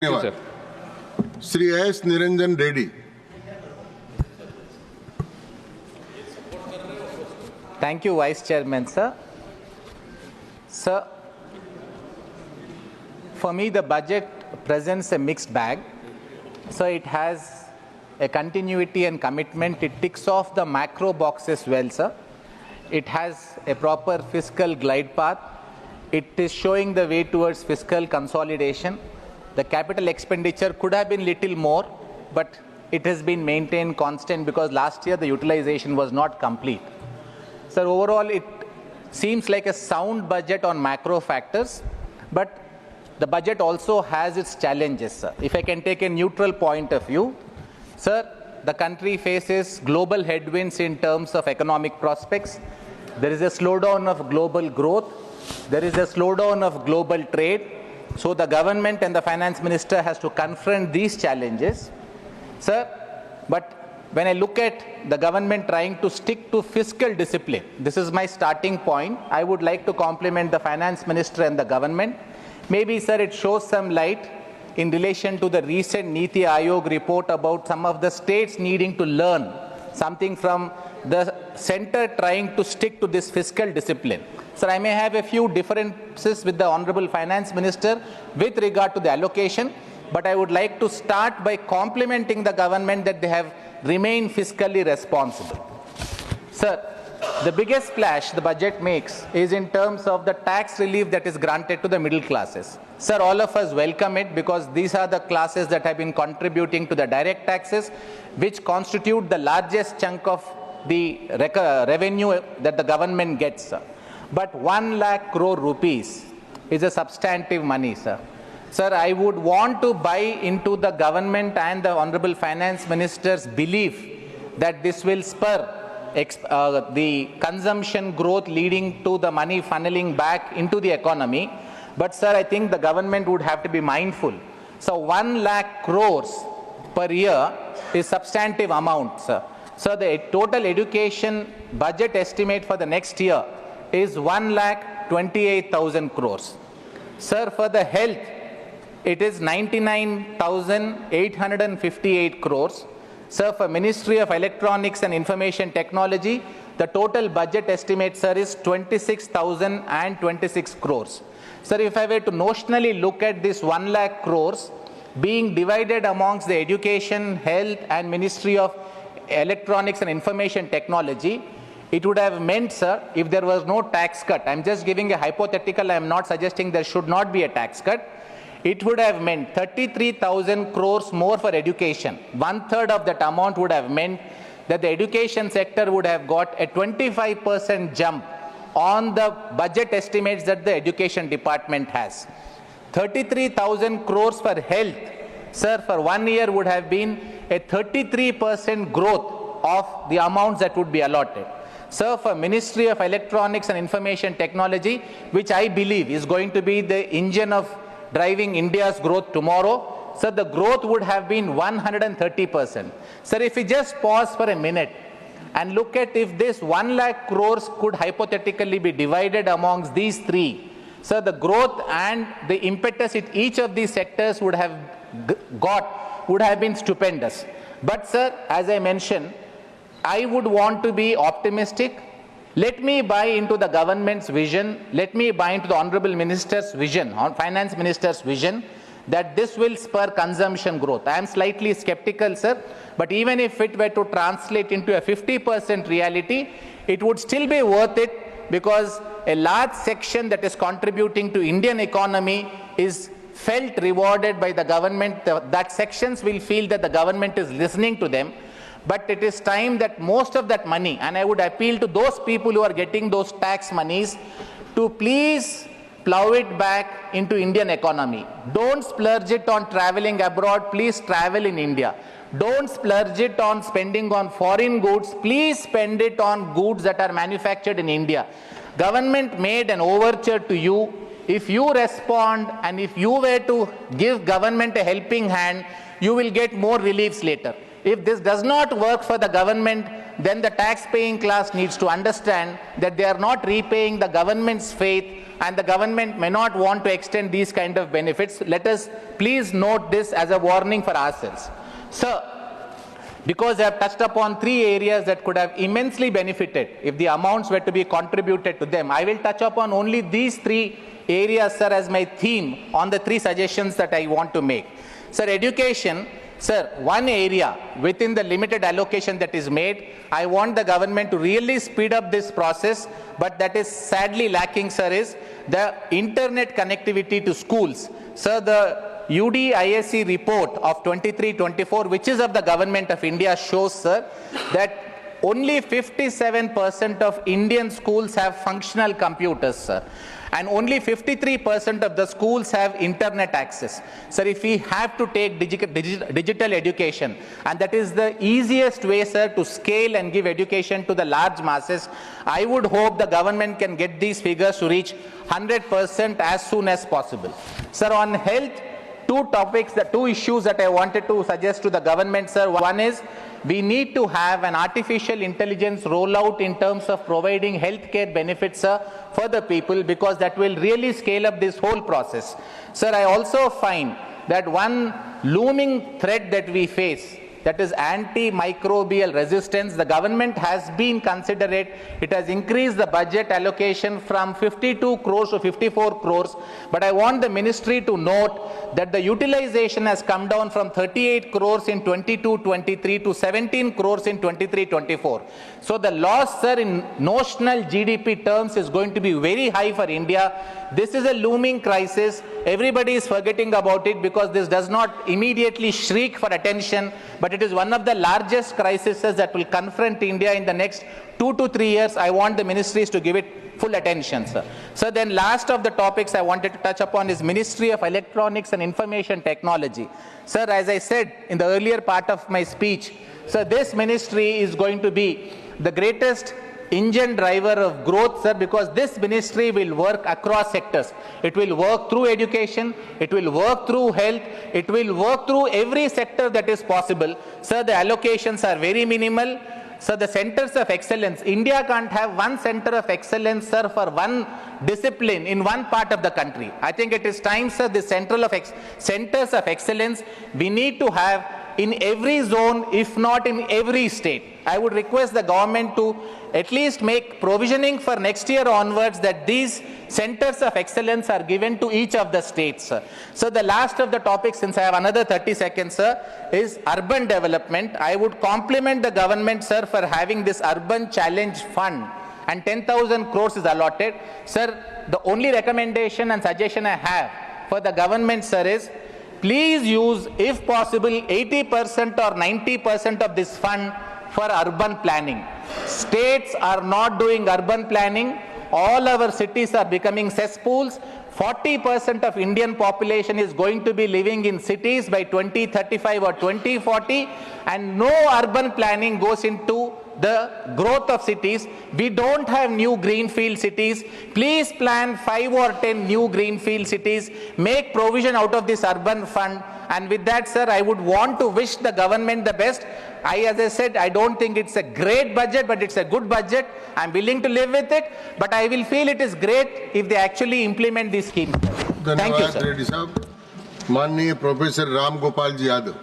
Sir. Sri S. Niranjan Reddy. Thank you, Vice Chairman, sir. Sir, for me, the budget presents a mixed bag. So it has a continuity and commitment. It ticks off the macro boxes well, sir. It has a proper fiscal glide path. It is showing the way towards fiscal consolidation. The capital expenditure could have been little more, but it has been maintained constant because last year the utilization was not complete. So overall, it seems like a sound budget on macro factors, but the budget also has its challenges, sir. If I can take a neutral point of view, sir, the country faces global headwinds in terms of economic prospects. There is a slowdown of global growth. There is a slowdown of global trade. So the government and the finance minister has to confront these challenges. Sir, but when I look at the government trying to stick to fiscal discipline, this is my starting point. I would like to compliment the finance minister and the government. Maybe, sir, it shows some light in relation to the recent Niti Aayog report about some of the states needing to learn something from the center trying to stick to this fiscal discipline. Sir, I may have a few differences with the Honorable Finance Minister with regard to the allocation, but I would like to start by complimenting the government that they have remained fiscally responsible. Sir, the biggest splash the budget makes is in terms of the tax relief that is granted to the middle classes. Sir, all of us welcome it because these are the classes that have been contributing to the direct taxes, which constitute the largest chunk of the revenue that the government gets, sir. But 1 lakh crore rupees is a substantive money, sir. Sir, I would want to buy into the government and the Honorable Finance Minister's belief that this will spur the consumption growth leading to the money funneling back into the economy. But, sir, I think the government would have to be mindful. So 1 lakh crores per year is substantive amount, sir. So the total education budget estimate for the next year is 1,28,000 crores. Sir, for the health, it is 99,858 crores. Sir, for Ministry of Electronics and Information Technology, the total budget estimate, sir, is 26,026 crores. Sir, if I were to notionally look at this 1 lakh crores being divided amongst the Education, Health and Ministry of Electronics and Information Technology, it would have meant, sir, if there was no tax cut, I'm just giving a hypothetical, I'm not suggesting there should not be a tax cut, it would have meant 33,000 crores more for education. 1/3 of that amount would have meant that the education sector would have got a 25% jump on the budget estimates that the education department has. 33,000 crores for health, sir, for 1 year would have been a 33% growth of the amounts that would be allotted. Sir, for Ministry of Electronics and Information Technology, which I believe is going to be the engine of driving India's growth tomorrow, sir, the growth would have been 130%. Sir, if we just pause for a minute and look at if this 1 lakh crores could hypothetically be divided amongst these three, sir, the growth and the impetus each of these sectors would have would have been stupendous. But, sir, as I mentioned, I would want to be optimistic. Let me buy into the government's vision. Let me buy into the Honorable Minister's vision, Finance Minister's vision, that this will spur consumption growth. I am slightly skeptical, sir, but even if it were to translate into a 50% reality, it would still be worth it because a large section that is contributing to Indian economy is felt rewarded by the government. That sections will feel that the government is listening to them. But it is time that most of that money, and I would appeal to those people who are getting those tax monies to please plow it back into Indian economy. Don't splurge it on traveling abroad, please travel in India. Don't splurge it on spending on foreign goods, please spend it on goods that are manufactured in India. Government made an overture to you. If you respond and if you were to give government a helping hand, you will get more reliefs later. If this does not work for the government, then the tax-paying class needs to understand that they are not repaying the government's faith, and the government may not want to extend these kind of benefits. Let us please note this as a warning for ourselves. Sir, because I have touched upon 3 areas that could have immensely benefited if the amounts were to be contributed to them, I will touch upon only these 3 areas, sir, as my theme on the 3 suggestions that I want to make. Sir, education, sir, one area within the limited allocation that is made, I want the government to really speed up this process, but that is sadly lacking, sir, is the internet connectivity to schools. Sir, the UDISC report of 23-24, which is of the government of India, shows, sir, that only 57% of Indian schools have functional computers, sir. And only 53% of the schools have internet access. Sir, if we have to take digital education, and that is the easiest way, sir, to scale and give education to the large masses, I would hope the government can get these figures to reach 100% as soon as possible. Sir, on health, 2 topics, the 2 issues that I wanted to suggest to the government, sir. One is, we need to have an artificial intelligence rollout in terms of providing healthcare benefits, sir, for the people, because that will really scale up this whole process. Sir, I also find that one looming threat that we face, that is antimicrobial resistance. The government has been considerate. It has increased the budget allocation from 52 crores to 54 crores. But I want the ministry to note that the utilization has come down from 38 crores in 22-23 to 17 crores in 23-24. So the loss, sir, in notional GDP terms is going to be very high for India. This is a looming crisis. Everybody is forgetting about it because this does not immediately shriek for attention, but it is one of the largest crises that will confront India in the next 2 to 3 years. I want the ministries to give it full attention, sir. So then last of the topics I wanted to touch upon is Ministry of Electronics and Information Technology. Sir, as I said in the earlier part of my speech, sir, this ministry is going to be the greatest engine driver of growth, sir, because this ministry will work across sectors. It will work through education, it will work through health, it will work through every sector that is possible. Sir, the allocations are very minimal. So the centers of excellence, India can't have one center of excellence, sir, for one discipline in one part of the country. I think it is time, sir, the centers of excellence we need to have in every zone, if not in every state. I would request the government to at least make provisioning for next year onwards that these centers of excellence are given to each of the states, sir. So the last of the topics, since I have another 30 seconds, sir, is urban development. I would compliment the government, sir, for having this urban challenge fund, and 10,000 crores is allotted. Sir, the only recommendation and suggestion I have for the government, sir, is please use, if possible, 80% or 90% of this fund for urban planning. States are not doing urban planning. All our cities are becoming cesspools. 40% of Indian population is going to be living in cities by 2035 or 2040, and no urban planning goes into the growth of cities. We don't have new greenfield cities. Please plan 5 or 10 new greenfield cities. Make provision out of this urban fund. And with that, sir, I would want to wish the government the best. As I said, I don't think it's a great budget, but it's a good budget. I'm willing to live with it, but I will feel it is great if they actually implement these schemes. Thank you, sir. Reddy साहब, माननीय professor Ram Gopal ji Yadav.